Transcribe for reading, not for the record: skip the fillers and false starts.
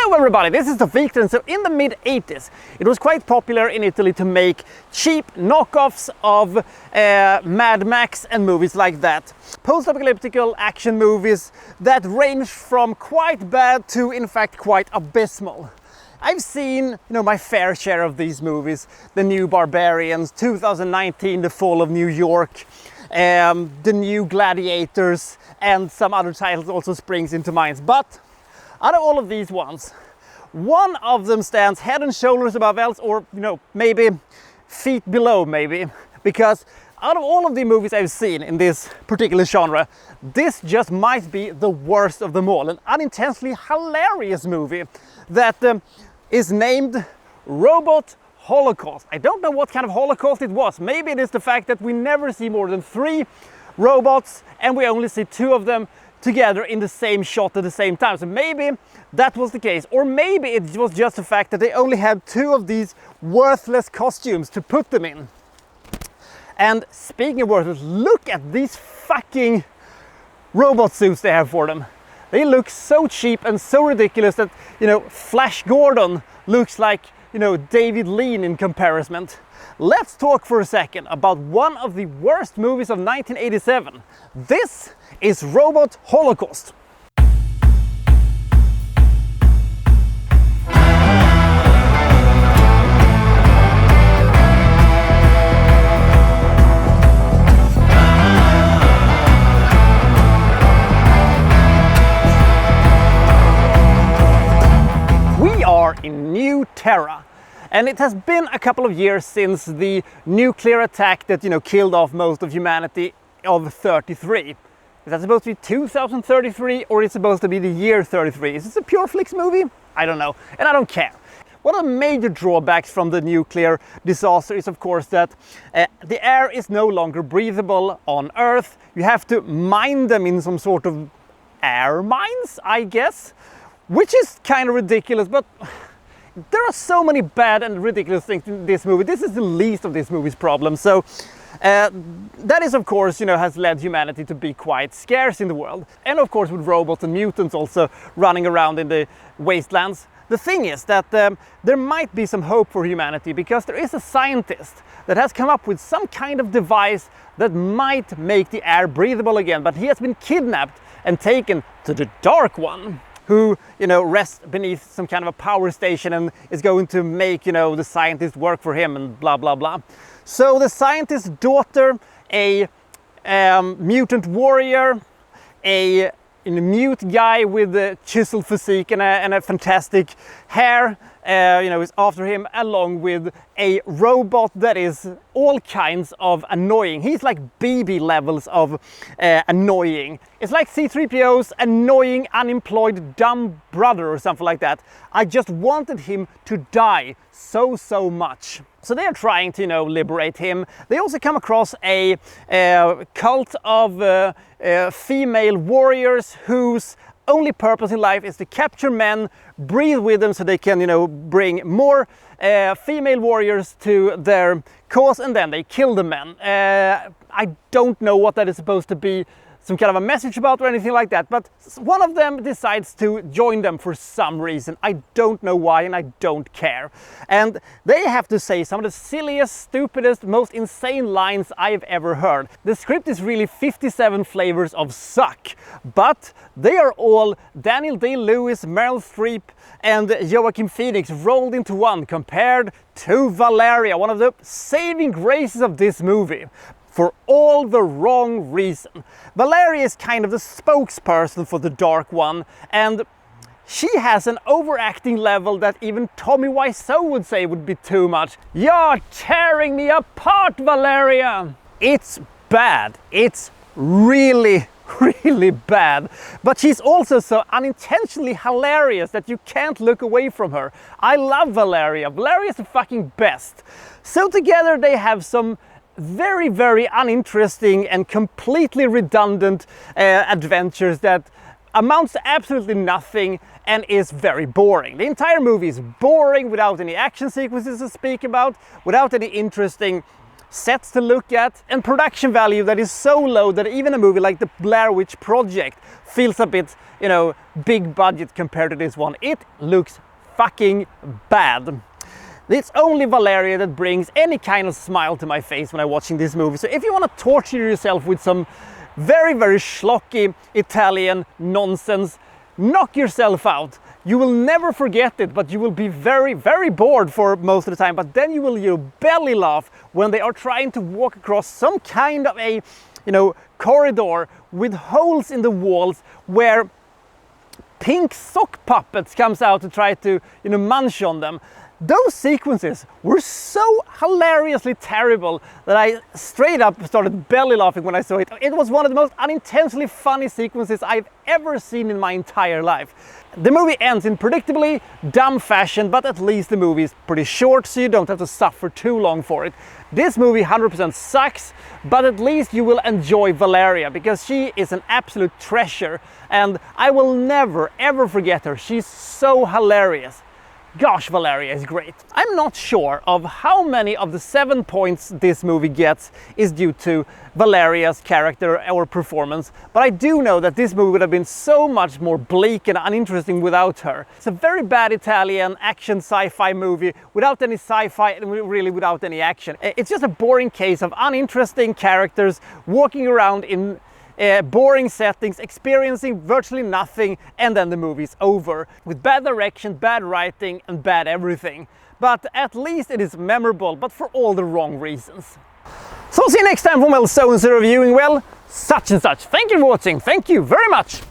Hello everybody, this is the Wikstrand. So in the mid-80s it was quite popular in Italy to make cheap knockoffs of Mad Max and movies like that. Post-apocalyptical action movies that range from quite bad to in fact quite abysmal. I've seen, my fair share of these movies. The New Barbarians, 2019, The Fall of New York, The New Gladiators, and some other titles also springs into mind. But out of all of these ones, one of them stands head and shoulders above else, or maybe feet below maybe, because out of all of the movies I've seen in this particular genre, this just might be the worst of them all. An unintentionally hilarious movie that is named Robot Holocaust. I don't know what kind of Holocaust it was. Maybe it is the fact that we never see more than 3 robots and we only see 2 of them together in the same shot at the same time. So maybe that was the case, or maybe it was just the fact that they only had 2 of these worthless costumes to put them in. And speaking of worthless, look at these fucking robot suits they have for them. They look so cheap and so ridiculous that, Flash Gordon looks like, David Lean in comparison. Let's talk for a second about one of the worst movies of 1987. This is Robot Holocaust. We are in New Terra. And it has been a couple of years since the nuclear attack that, killed off most of humanity of 33. Is that supposed to be 2033 or is it supposed to be the year 33? Is this a pure flicks movie? I don't know, and I don't care. One of the major drawbacks from the nuclear disaster is, of course, that the air is no longer breathable on Earth. You have to mine them in some sort of air mines, I guess, which is kind of ridiculous, but there are so many bad and ridiculous things in this movie. This is the least of this movie's problems. So that is, of course, has led humanity to be quite scarce in the world. And of course with robots and mutants also running around in the wastelands. The thing is that there might be some hope for humanity, because there is a scientist that has come up with some kind of device that might make the air breathable again. But he has been kidnapped and taken to the Dark One, who, rests beneath some kind of a power station and is going to make, the scientist work for him and blah, blah, blah. So the scientist's daughter, a mutant warrior, a mute guy with a chiseled physique and a fantastic hair, is after him, along with a robot that is all kinds of annoying. He's like BB levels of annoying. It's like C-3PO's annoying, unemployed, dumb brother or something like that. I just wanted him to die so much. So they are trying to, liberate him. They also come across a cult of female warriors whose only purpose in life is to capture men, breed with them so they can, bring more female warriors to their cause, and then they kill the men. I don't know what that is supposed to be some kind of a message about or anything like that, but one of them decides to join them for some reason. I don't know why, and I don't care. And they have to say some of the silliest, stupidest, most insane lines I've ever heard. The script is really 57 flavors of suck, but they are all Daniel Day-Lewis, Meryl Streep, and Joaquin Phoenix rolled into one, compared to Valeria, one of the saving graces of this movie, for all the wrong reason. Valeria is kind of the spokesperson for the Dark One, and she has an overacting level that even Tommy Wiseau would say would be too much. You're tearing me apart, Valeria! It's bad. It's really bad. But she's also so unintentionally hilarious that you can't look away from her. I love Valeria. Valeria is the fucking best. So together they have some very uninteresting and completely redundant adventures that amounts to absolutely nothing and is very boring. The entire movie is boring, without any action sequences to speak about, without any interesting sets to look at, and production value that is so low that even a movie like the Blair Witch Project feels a bit, you know, big budget compared to this one. It looks fucking bad. It's only Valeria that brings any kind of smile to my face when I'm watching this movie. So if you want to torture yourself with some very, very schlocky Italian nonsense, knock yourself out. You will never forget it, but you will be very, very bored for most of the time. But then you will belly laugh when they are trying to walk across some kind of a, you know, corridor with holes in the walls where pink sock puppets comes out to try to, you know, munch on them. Those sequences were so hilariously terrible that I straight up started belly laughing when I saw it. It was one of the most unintentionally funny sequences I've ever seen in my entire life. The movie ends in predictably dumb fashion, but at least the movie is pretty short, so you don't have to suffer too long for it. This movie 100% sucks, but at least you will enjoy Valeria, because she is an absolute treasure, and I will never ever forget her. She's so hilarious. Gosh, Valeria is great. I'm not sure of how many of the 7 points this movie gets is due to Valeria's character or performance, but I do know that this movie would have been so much more bleak and uninteresting without her. It's a very bad Italian action sci-fi movie without any sci-fi and really without any action. It's just a boring case of uninteresting characters walking around in boring settings, experiencing virtually nothing, and then the movie's over. With bad direction, bad writing, and bad everything. But at least it is memorable, but for all the wrong reasons. So see you next time for so-and-so reviewing, well, such and such. Thank you for watching, thank you very much!